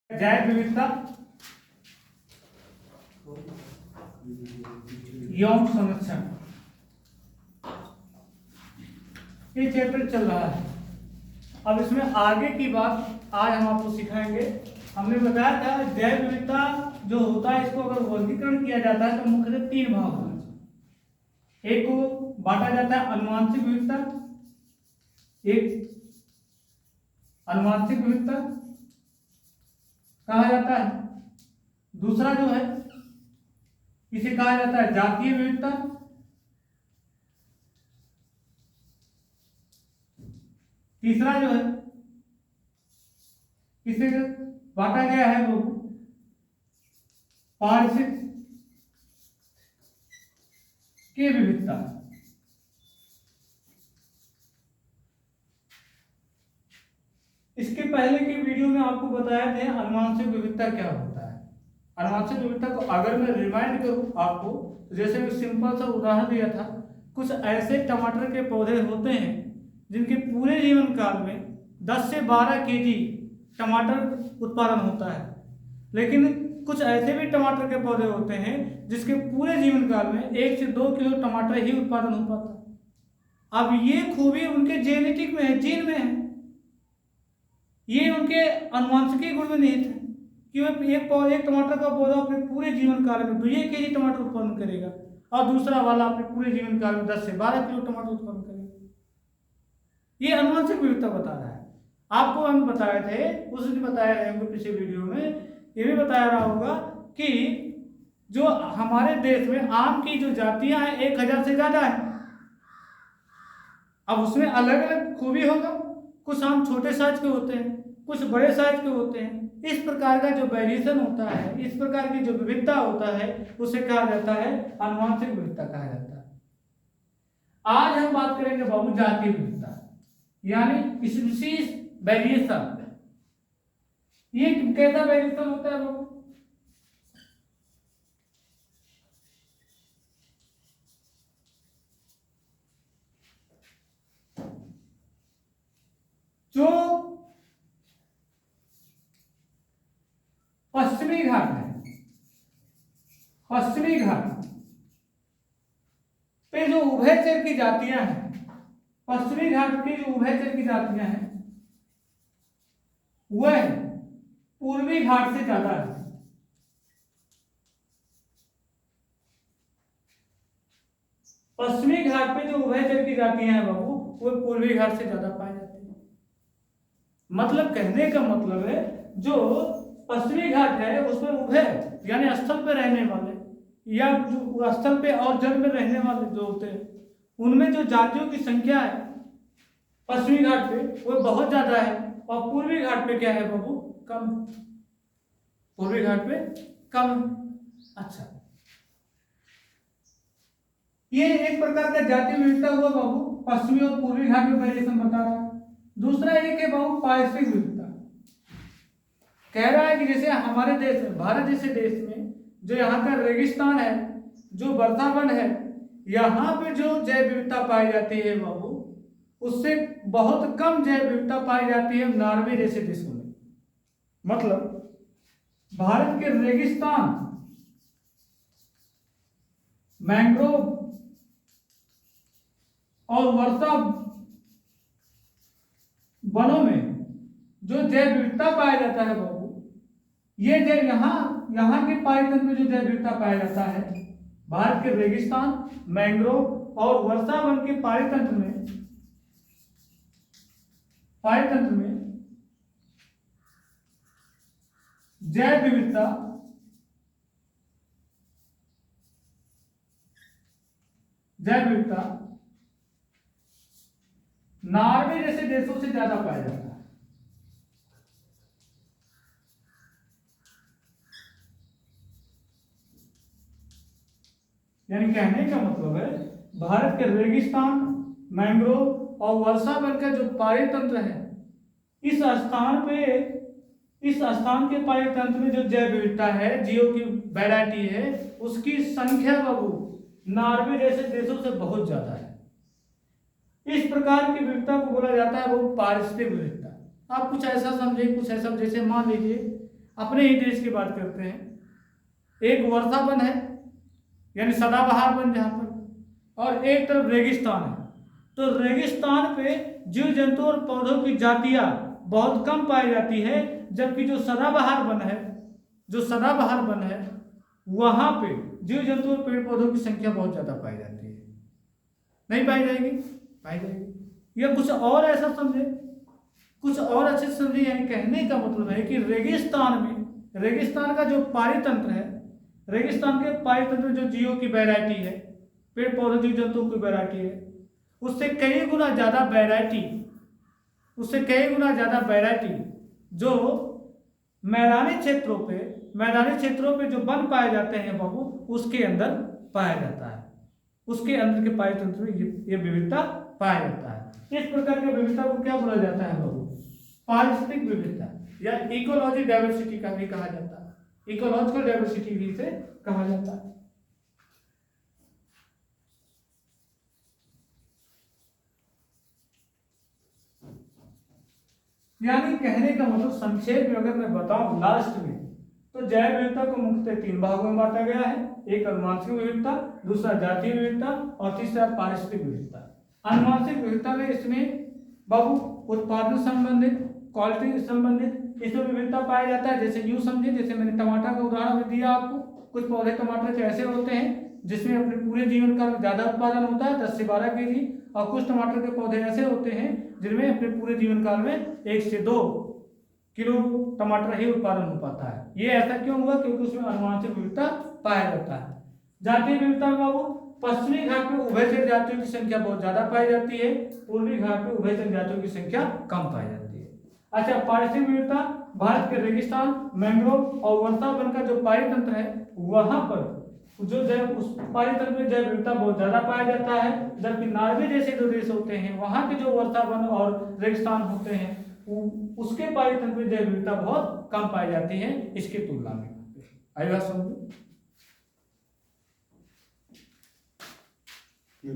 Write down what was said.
जैव विविधता, यौन संरक्षण, ये चैप्टर चल रहा है। अब इसमें आगे की बात आज हम आपको सिखाएंगे। हमने बताया था जैव विविधता जो होता है, इसको अगर वर्गीकरण किया जाता है तो मुख्यतः तीन भाग होना चाहिए। एक को बांटा जाता है अनुवांशिक विविधता, एक अनुवांशिक विविधता कहा जाता है, दूसरा जो है इसे कहा जाता है जातीय विविधता, तीसरा जो है इसे बांटा गया है वो पारिस्थितिक की विविधता। इसके पहले की वीडियो में आपको बताया थे अनुवांशिक विविधता क्या होता है। अनुवांशिक विविधता को अगर मैं रिमाइंड करूं आपको, तो जैसे मैं सिंपल सा उदाहरण दिया था, कुछ ऐसे टमाटर के पौधे होते हैं जिनके पूरे जीवन काल में 10 से 12 केजी टमाटर उत्पादन होता है, लेकिन कुछ ऐसे भी टमाटर के पौधे होते हैं जिसके पूरे जीवन काल में 1 से 2 किलो टमाटर ही उत्पादन हो पाता है। अब ये खूबी उनके जेनेटिक में है, जीन में है, ये उनके अनुवांशिक गुण में नहीं थे कि वह एक टमाटर का पौधा अपने पूरे जीवन काल में 2 केजी टमाटर उत्पादन करेगा और दूसरा वाला अपने पूरे जीवन काल में 10 से 12 किलो टमाटर उत्पादन करेगा। ये अनुवांशिक विविधता बता रहा है। आपको हम बताए थे, उस दिन बताया है हमको पिछले वीडियो में, ये भी बताया रहा होगा कि जो हमारे देश में आम की जो जातियां हैं 1000 से ज्यादा है। अब उसमें अलग अलग खूबी होगा, कुछ आम छोटे साइज के होते हैं, कुछ बड़े साइज के होते हैं। इस प्रकार का जो वेरिएशन होता है, इस प्रकार की जो विविधता होता है, उसे कहा जाता है अनुवांशिक विविधता कहा जाता है। आज हम बात करेंगे बाबू जातीय विविधता, यानी स्पीशीज वेरिएशन। ये कैसा वेरिएशन होता है बाबू? जो पश्चिमी घाट है, पश्चिमी घाट पे जो उभयचर की जातियां हैं, पश्चिमी घाट की जो उभयचर की जातियां हैं वह पूर्वी घाट से ज्यादा है। पश्चिमी घाट पे जो उभयचर की जातियां हैं बाबू, वो पूर्वी घाट से ज्यादा पाई जाती है। मतलब कहने का मतलब है जो पश्चिमी घाट है उसमें उभय यानी स्थल पे रहने वाले या जो स्थल पे और जल में रहने वाले जो होते हैं, उनमें जो जातियों की संख्या है पश्चिमी घाट पे वो बहुत ज्यादा है, और पूर्वी घाट पे क्या है बाबू? कम। पूर्वी घाट पे कम। अच्छा, ये एक प्रकार का जातीय विविधता हुआ बाबू, पश्चिमी और पूर्वी घाट में वेरिएशन बता रहा है। दूसरा एक है बाबू पारिस्थितिक विविधता। कह रहा है कि जैसे हमारे देश में, भारत जैसे देश में जो यहाँ का रेगिस्तान है, जो वर्षावन है, यहाँ पे जो जैव विविधता पाई जाती है बाबू, उससे बहुत कम जैव विविधता पाई जाती है नॉर्वे जैसे देशों में। मतलब भारत के रेगिस्तान, मैंग्रोव और वर्षा वनों में जो जैव विविधता पाया जाता है बाबू, ये जैव यहाँ के पारितंत्र में जो जैव विविधता पाया जाता है, भारत के रेगिस्तान, मैंग्रोव और वर्षा वन के पारितंत्र में जैव विविधता नॉर्वे जैसे देशों से ज्यादा पाया जाता है। यानी कहने का मतलब है भारत के रेगिस्तान, मैंग्रोव और वर्षा वन का जो पारितंत्र है, इस स्थान के पारितंत्र में जो जैव विविधता है, जीव की वैरायटी है, उसकी संख्या बाबू नॉर्वे जैसे देशों से बहुत ज्यादा है। इस प्रकार की विविधता को बोला जाता है वो पारिस्थितिक विविधता। आप कुछ ऐसा समझे, कुछ ऐसा, जैसे मान लीजिए अपने ही देश की बात करते हैं, एक वर्षा वन है यानी सदाबहार वन जहाँ पर, और एक तरफ रेगिस्तान है। तो रेगिस्तान पे जीव जंतु और पौधों की जातियां बहुत कम पाई जाती है, जबकि जो सदाबहार वन है, वहां पे जीव जंतु और पेड़ पौधों की संख्या बहुत ज्यादा पाई जाती है। नहीं पाई जाएगी? पाई जाएगी। या कुछ और ऐसा समझे, कुछ और अच्छे से समझे, यानी कहने का मतलब है कि रेगिस्तान का जो पारितंत्र है, रेगिस्तान के पारितंत्र जो जीवों की वैरायटी है, पेड़ पौधे जीव जंतुओं की वैरायटी है, उससे कई गुना ज्यादा वैरायटी जो मैदानी क्षेत्रों पे जो वन पाए जाते हैं बाबू, उसके अंदर पाया जाता है। उसके अंदर के पारितंत्र में ये विविधता पाया जाता है। इस प्रकार की विविधता को क्या बोला जाता है बाबू? पारिस्थितिक विविधता या इकोलॉजी डाइवर्सिटी का भी कहा जाता है। इकोलॉजिकल डाइवर्सिटी भी इसे कहा जाता है। यानी कहने का मतलब संक्षेप में अगर मैं बताऊं लास्ट में, तो जैव विविधता को मुख्यतः 3 भागों में बांटा गया है। एक अनुवांशिक विविधता, दूसरा जातीय विविधता और तीसरा पारिस्थितिक विविधता। अनुवांशिक विविधता में इसमें बाबू उत्पादन संबंधित, क्वालिटी संबंधित इसमें विविधता पाया जाता है। जैसे यूं समझे, जैसे मैंने टमाटर का उदाहरण दिया आपको, कुछ पौधे टमाटर के ऐसे होते हैं जिसमें अपने पूरे जीवन काल में ज्यादा उत्पादन होता है, 10 से 12 केजी, और कुछ टमाटर के पौधे ऐसे होते हैं जिनमें अपने पूरे जीवन काल में 1 से 2 किलो टमाटर ही उत्पादन हो पाता है। ये ऐसा क्यों हुआ? क्योंकि उसमें अनुवांशिक विविधता पाया जाता है। जातीय विविधता में बाबू पश्चिमी घाट में उभयचर जातियों की संख्या बहुत ज्यादा पाई जाती है, पूर्वी घाट में उभयचर जातियों की संख्या कम पाई जाती है। अच्छा, पारिस्थितिक विविधता, भारत के रेगिस्तान, मैंग्रोव और वर्षा वन का जो पारितंत्र है, वहां पर जो उस पारितंत्र में जैव विविधता बहुत ज्यादा पाया जाता है, जबकि नॉर्वे जैसे जो देश होते हैं, वहां के जो वर्षा वन और रेगिस्तान होते हैं, उसके पारितंत्र में जैव विविधता बहुत कम पाई जाती है इसकी तुलना में। आई बात समझ?